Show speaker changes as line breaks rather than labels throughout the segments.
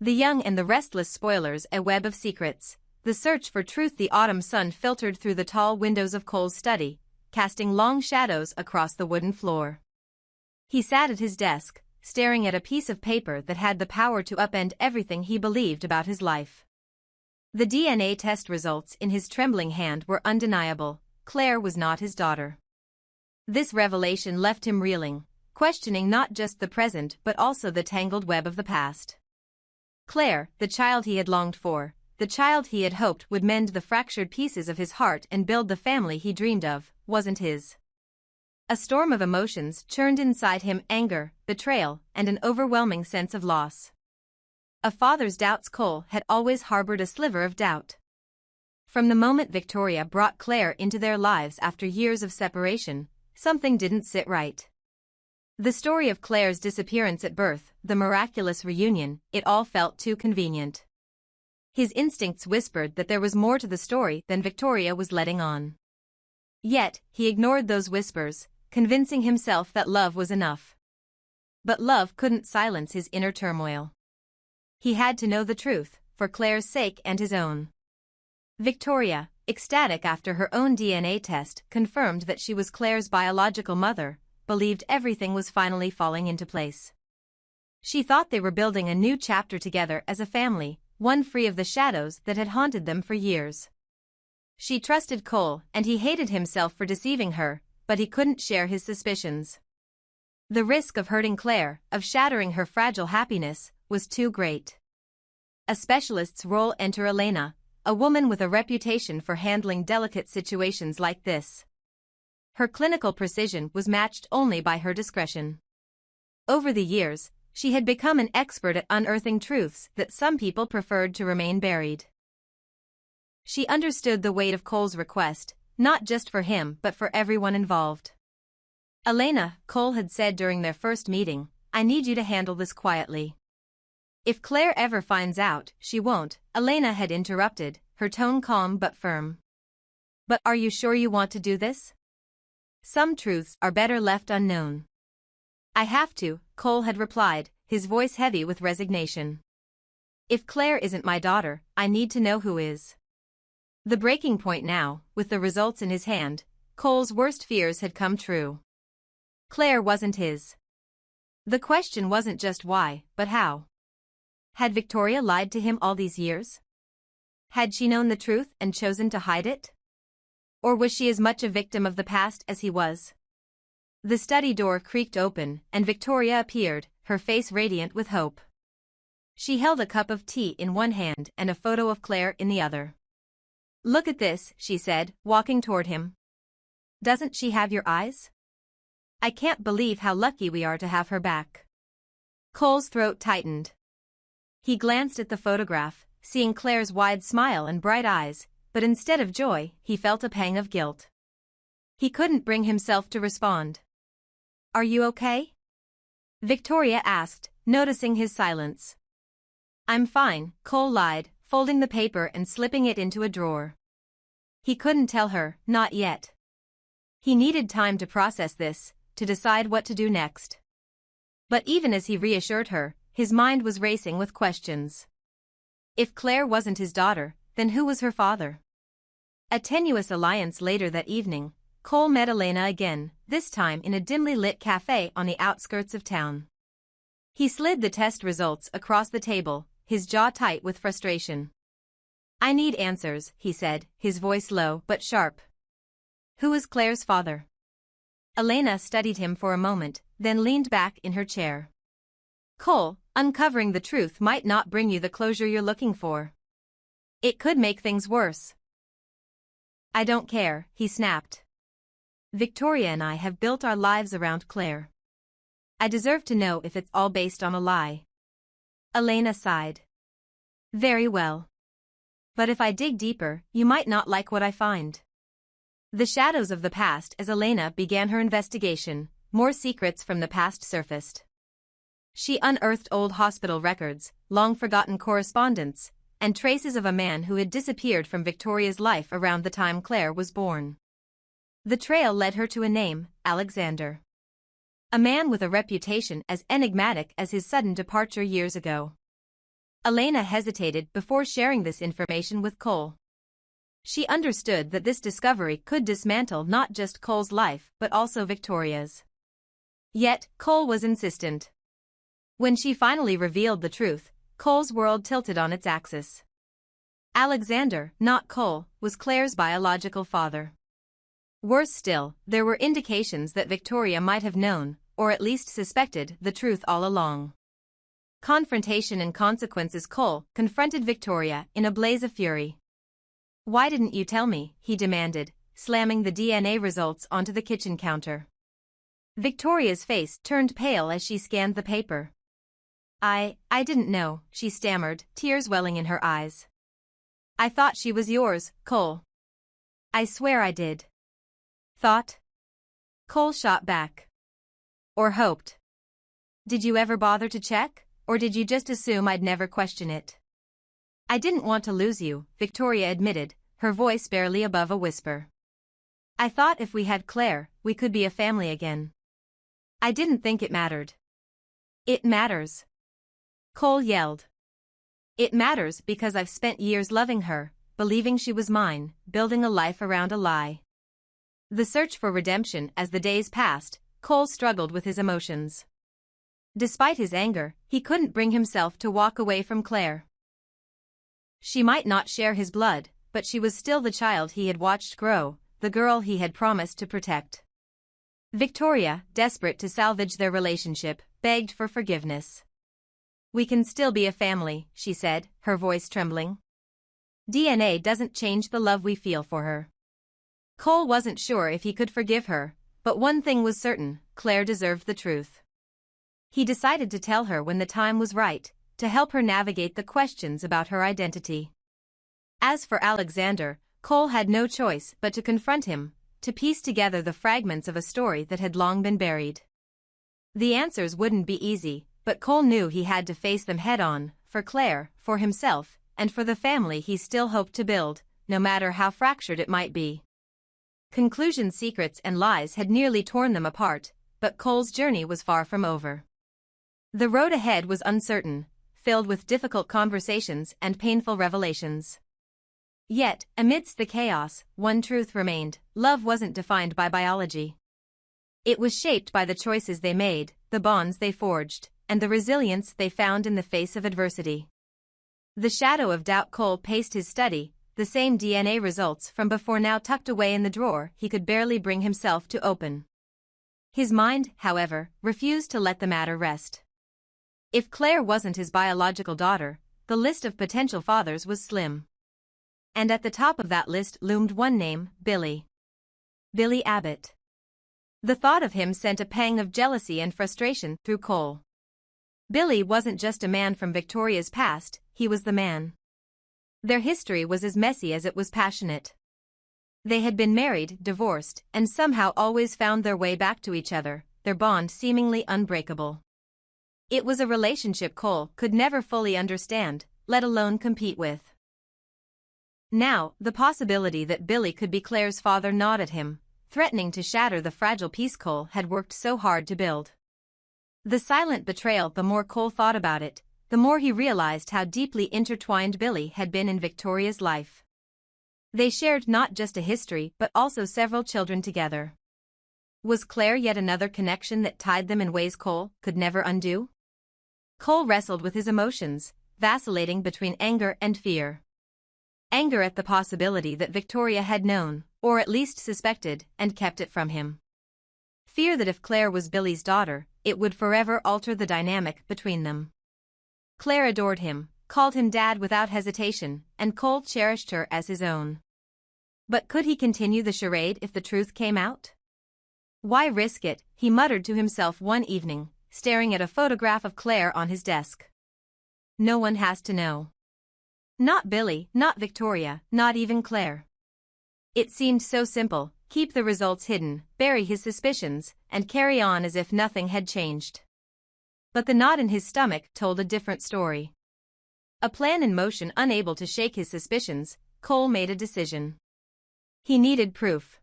The young and the restless spoilers, a web of secrets. The search for truth. The autumn sun filtered through the tall windows of Cole's study, casting long shadows across the wooden floor. He sat at his desk, staring at a piece of paper that had the power to upend everything he believed about his life. The DNA test results in his trembling hand were undeniable. Claire was not his daughter. This revelation left him reeling, questioning not just the present but also the tangled web of the past. Claire, the child he had longed for, the child he had hoped would mend the fractured pieces of his heart and build the family he dreamed of, wasn't his. A storm of emotions churned inside him: anger, betrayal, and an overwhelming sense of loss. A father's doubts. Cole had always harbored a sliver of doubt. From the moment Victoria brought Claire into their lives after years of separation, something didn't sit right. The story of Claire's disappearance at birth, the miraculous reunion, it all felt too convenient. His instincts whispered that there was more to the story than Victoria was letting on. Yet, he ignored those whispers, convincing himself that love was enough. But love couldn't silence his inner turmoil. He had to know the truth, for Claire's sake and his own. Victoria, ecstatic after her own DNA test confirmed that she was Claire's biological mother, believed everything was finally falling into place. She thought they were building a new chapter together as a family, one free of the shadows that had haunted them for years. She trusted Cole, and he hated himself for deceiving her, but he couldn't share his suspicions. The risk of hurting Claire, of shattering her fragile happiness, was too great. A specialist's role. Enter Elena, a woman with a reputation for handling delicate situations like this. Her clinical precision was matched only by her discretion. Over the years, she had become an expert at unearthing truths that some people preferred to remain buried. She understood the weight of Cole's request, not just for him but for everyone involved. "Elena," Cole had said during their first meeting, "I need you to handle this quietly." "If Claire ever finds out, she won't," Elena had interrupted, her tone calm but firm. "But are you sure you want to do this? Some truths are better left unknown." "I have to," Cole had replied, his voice heavy with resignation. "If Claire isn't my daughter, I need to know who is." The breaking point now, with the results in his hand, Cole's worst fears had come true. Claire wasn't his. The question wasn't just why, but how. Had Victoria lied to him all these years? Had she known the truth and chosen to hide it? Or was she as much a victim of the past as he was? The study door creaked open, and Victoria appeared, her face radiant with hope. She held a cup of tea in one hand and a photo of Claire in the other. "Look at this," she said, walking toward him. "Doesn't she have your eyes? I can't believe how lucky we are to have her back." Cole's throat tightened. He glanced at the photograph, seeing Claire's wide smile and bright eyes, but instead of joy, he felt a pang of guilt. He couldn't bring himself to respond. "Are you okay?" Victoria asked, noticing his silence. "I'm fine," Cole lied, folding the paper and slipping it into a drawer. He couldn't tell her, not yet. He needed time to process this, to decide what to do next. But even as he reassured her, his mind was racing with questions. If Claire wasn't his daughter, then who was her father? A tenuous alliance. Later that evening, Cole met Elena again, this time in a dimly lit cafe on the outskirts of town. He slid the test results across the table, his jaw tight with frustration. "I need answers," he said, his voice low but sharp. "Who is Claire's father?" Elena studied him for a moment, then leaned back in her chair. "Cole, uncovering the truth might not bring you the closure you're looking for. It could make things worse." "I don't care," he snapped. "Victoria and I have built our lives around Claire. I deserve to know if it's all based on a lie." Elena sighed. "Very well. But if I dig deeper, you might not like what I find." The shadows of the past. As Elena began her investigation, more secrets from the past surfaced. She unearthed old hospital records, long-forgotten correspondence, and traces of a man who had disappeared from Victoria's life around the time Claire was born. The trail led her to a name, Alexander. A man with a reputation as enigmatic as his sudden departure years ago. Elena hesitated before sharing this information with Cole. She understood that this discovery could dismantle not just Cole's life but also Victoria's. Yet, Cole was insistent. When she finally revealed the truth, Cole's world tilted on its axis. Alexander, not Cole, was Claire's biological father. Worse still, there were indications that Victoria might have known, or at least suspected, the truth all along. Confrontation and consequences. Cole confronted Victoria in a blaze of fury. "Why didn't you tell me?" he demanded, slamming the DNA results onto the kitchen counter. Victoria's face turned pale as she scanned the paper. I didn't know," she stammered, tears welling in her eyes. "I thought she was yours, Cole. I swear I did." "Thought?" Cole shot back. "Or hoped. Did you ever bother to check, or did you just assume I'd never question it?" "I didn't want to lose you," Victoria admitted, her voice barely above a whisper. "I thought if we had Claire, we could be a family again. I didn't think it mattered." "It matters," Cole yelled. "It matters because I've spent years loving her, believing she was mine, building a life around a lie." The search for redemption. As the days passed, Cole struggled with his emotions. Despite his anger, he couldn't bring himself to walk away from Claire. She might not share his blood, but she was still the child he had watched grow, the girl he had promised to protect. Victoria, desperate to salvage their relationship, begged for forgiveness. "We can still be a family," she said, her voice trembling. "DNA doesn't change the love we feel for her." Cole wasn't sure if he could forgive her, but one thing was certain: Claire deserved the truth. He decided to tell her when the time was right, to help her navigate the questions about her identity. As for Alexander, Cole had no choice but to confront him, to piece together the fragments of a story that had long been buried. The answers wouldn't be easy, but Cole knew he had to face them head-on, for Claire, for himself, and for the family he still hoped to build, no matter how fractured it might be. Conclusions, secrets and lies had nearly torn them apart, but Cole's journey was far from over. The road ahead was uncertain, filled with difficult conversations and painful revelations. Yet, amidst the chaos, one truth remained: love wasn't defined by biology. It was shaped by the choices they made, the bonds they forged, and the resilience they found in the face of adversity. The shadow of doubt. Cole paced his study, the same DNA results from before now tucked away in the drawer he could barely bring himself to open. His mind, however, refused to let the matter rest. If Claire wasn't his biological daughter, the list of potential fathers was slim. And at the top of that list loomed one name: Billy. Billy Abbott. The thought of him sent a pang of jealousy and frustration through Cole. Billy wasn't just a man from Victoria's past, he was the man. Their history was as messy as it was passionate. They had been married, divorced, and somehow always found their way back to each other, their bond seemingly unbreakable. It was a relationship Cole could never fully understand, let alone compete with. Now, the possibility that Billy could be Claire's father gnawed at him, threatening to shatter the fragile peace Cole had worked so hard to build. The silent betrayal. The more Cole thought about it, the more he realized how deeply intertwined Billy had been in Victoria's life. They shared not just a history but also several children together. Was Claire yet another connection that tied them in ways Cole could never undo? Cole wrestled with his emotions, vacillating between anger and fear. Anger at the possibility that Victoria had known, or at least suspected, and kept it from him. Fear that if Claire was Billy's daughter, it would forever alter the dynamic between them. Claire adored him, called him dad without hesitation, and Cole cherished her as his own. But could he continue the charade if the truth came out? Why risk it, he muttered to himself one evening, staring at a photograph of Claire on his desk. No one has to know. Not Billy, not Victoria, not even Claire. It seemed so simple: keep the results hidden, bury his suspicions, and carry on as if nothing had changed. But the knot in his stomach told a different story. A plan in motion. Unable to shake his suspicions, Cole made a decision. He needed proof.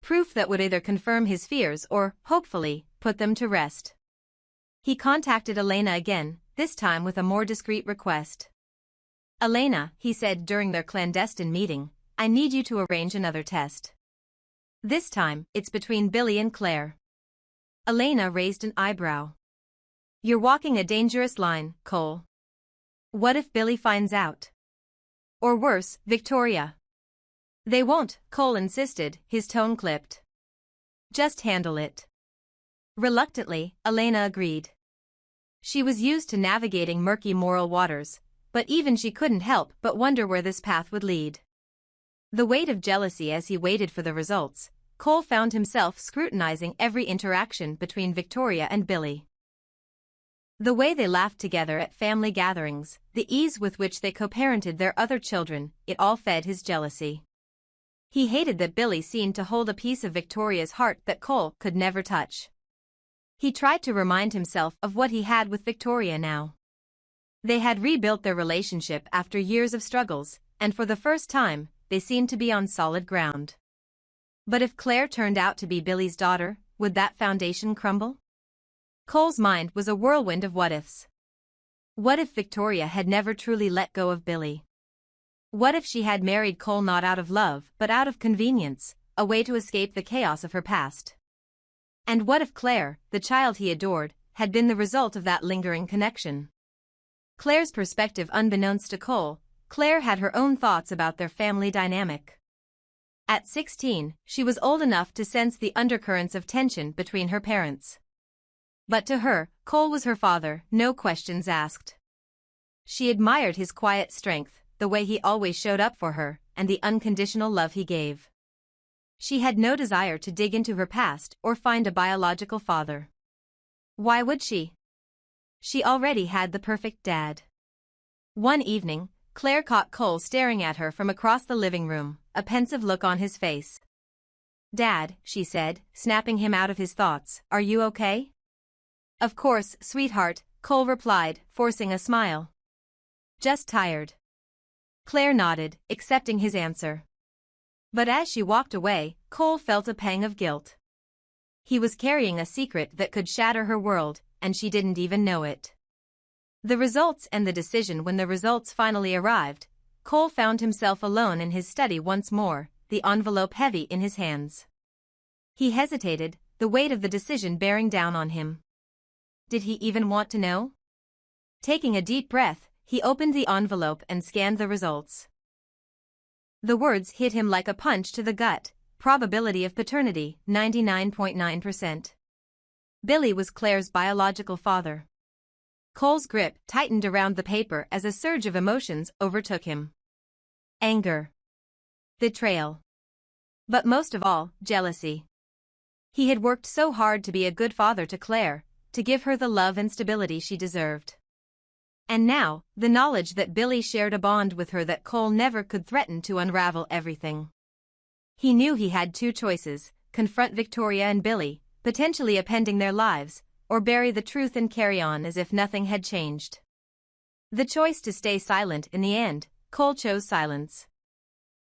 Proof that would either confirm his fears or, hopefully, put them to rest. He contacted Elena again, this time with a more discreet request. "Elena," he said during their clandestine meeting, "I need you to arrange another test. This time, it's between Billy and Claire." Elena raised an eyebrow. "You're walking a dangerous line, Cole. What if Billy finds out? Or worse, Victoria?" "They won't," Cole insisted, his tone clipped. "Just handle it." Reluctantly, Elena agreed. She was used to navigating murky moral waters, but even she couldn't help but wonder where this path would lead. The weight of jealousy as he waited for the results, Cole found himself scrutinizing every interaction between Victoria and Billy. The way they laughed together at family gatherings, the ease with which they co-parented their other children, it all fed his jealousy. He hated that Billy seemed to hold a piece of Victoria's heart that Cole could never touch. He tried to remind himself of what he had with Victoria now. They had rebuilt their relationship after years of struggles, and for the first time, they seemed to be on solid ground. But if Claire turned out to be Billy's daughter, would that foundation crumble? Cole's mind was a whirlwind of what-ifs. What if Victoria had never truly let go of Billy? What if she had married Cole not out of love but out of convenience, a way to escape the chaos of her past? And what if Claire, the child he adored, had been the result of that lingering connection? Claire's perspective unbeknownst to Cole, Claire had her own thoughts about their family dynamic. At 16, she was old enough to sense the undercurrents of tension between her parents. But to her, Cole was her father, no questions asked. She admired his quiet strength, the way he always showed up for her, and the unconditional love he gave. She had no desire to dig into her past or find a biological father. Why would she? She already had the perfect dad. One evening, Claire caught Cole staring at her from across the living room, a pensive look on his face. "Dad," she said, snapping him out of his thoughts, "are you okay?" "Of course, sweetheart," Cole replied, forcing a smile. "Just tired." Claire nodded, accepting his answer. But as she walked away, Cole felt a pang of guilt. He was carrying a secret that could shatter her world, and she didn't even know it. The results and the decision. When the results finally arrived, Cole found himself alone in his study once more, the envelope heavy in his hands. He hesitated, the weight of the decision bearing down on him. Did he even want to know? Taking a deep breath, he opened the envelope and scanned the results. The words hit him like a punch to the gut. Probability of paternity, 99.9%. Billy was Claire's biological father. Cole's grip tightened around the paper as a surge of emotions overtook him. Anger. Betrayal. But most of all, jealousy. He had worked so hard to be a good father to Claire, to give her the love and stability she deserved. And now, the knowledge that Billy shared a bond with her that Cole never could threatened to unravel everything. He knew he had two choices: confront Victoria and Billy, potentially upending their lives, or bury the truth and carry on as if nothing had changed. The choice to stay silent. In the end, Cole chose silence.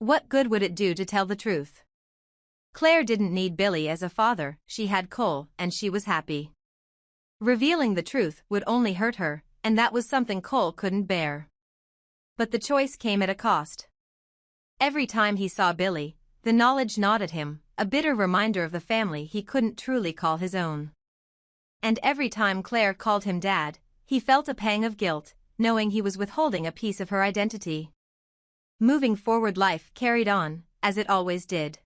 What good would it do to tell the truth? Claire didn't need Billy as a father, she had Cole, and she was happy. Revealing the truth would only hurt her, and that was something Cole couldn't bear. But the choice came at a cost. Every time he saw Billy, the knowledge gnawed at him, a bitter reminder of the family he couldn't truly call his own. And every time Claire called him Dad, he felt a pang of guilt, knowing he was withholding a piece of her identity. Moving forward, life carried on, as it always did.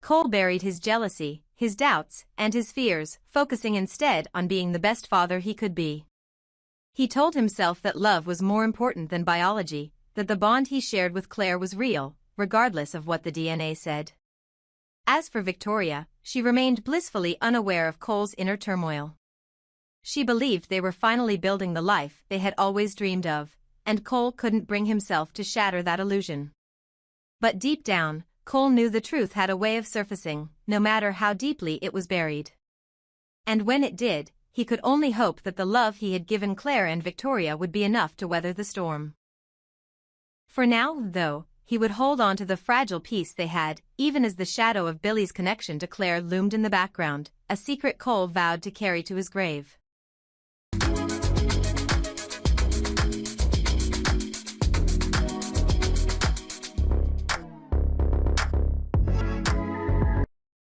Cole buried his jealousy, his doubts, and his fears, focusing instead on being the best father he could be. He told himself that love was more important than biology, that the bond he shared with Claire was real, regardless of what the DNA said. As for Victoria, she remained blissfully unaware of Cole's inner turmoil. She believed they were finally building the life they had always dreamed of, and Cole couldn't bring himself to shatter that illusion. But deep down, Cole knew the truth had a way of surfacing, no matter how deeply it was buried. And when it did, he could only hope that the love he had given Claire and Victoria would be enough to weather the storm. For now, though, he would hold on to the fragile peace they had, even as the shadow of Billy's connection to Claire loomed in the background, a secret Cole vowed to carry to his grave.